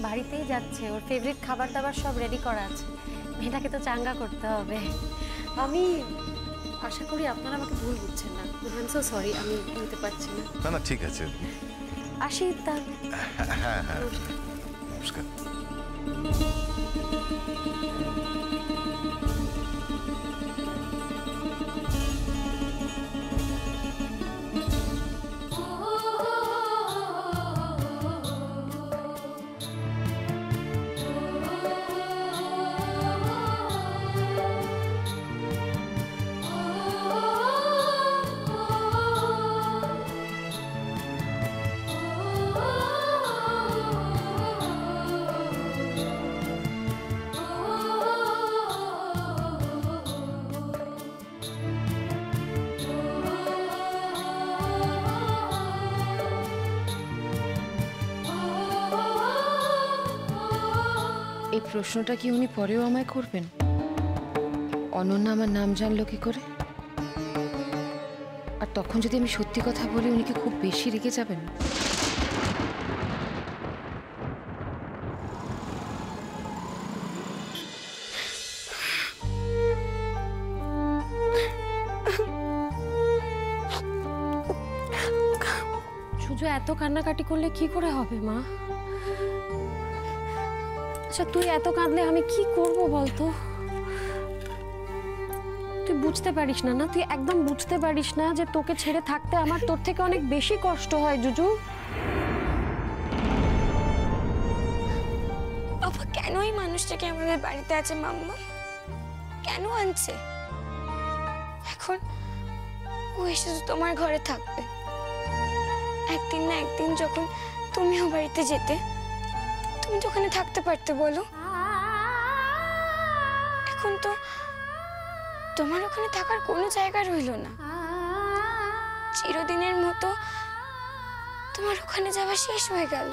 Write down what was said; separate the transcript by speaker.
Speaker 1: বাড়িতেই যাচ্ছে, ওর ফেভারিট খাবার দাবার সব রেডি করা আছে। মেয়েটাকে তো চাঙ্গা করতে হবে। আমি আশা করি আপনারা আমাকে ভুল বুঝছেন না। আই এম সো সরি, আমি নিতে পারছি না।
Speaker 2: না না ঠিক আছে।
Speaker 1: আসি তার।
Speaker 2: হ্যাঁ হ্যাঁ নমস্কার।
Speaker 3: এই প্রশ্নটা কি উনি পরেও আমায় করবেন? অনন্যা আমার নাম জানলো কি করে? আর তখন যদি আমি সত্যি কথা বলি উনি কি খুব বেশি রেগে যাবেন?
Speaker 1: সুজু এত কান্নাকাটি করলে কি করে হবে মা? আচ্ছা তুই এত কাঁদলে আমি কি করব বলতো? তুই বুঝতে পারিস না? তুই একদম বুঝতে পারিস না যে তোকে ছেড়ে থাকতে আমার তোর থেকে অনেক বেশি কষ্ট হয় জুজু।
Speaker 4: বাবা কেন এই মানুষটাকে আমাদের বাড়িতে আছে মাম্মা? কেন আনছে? এখন ও এসে তোমার ঘরে থাকবে, একদিন না একদিন যখন তুমিও বাড়িতে যেতে, তুমি তো ওখানে থাকতে পারতে বলো। এখন তো তোমার ওখানে থাকার কোনো জায়গা রইল না। চিরদিনের মতো তোমার ওখানে যাওয়া শেষ হয়ে গেল।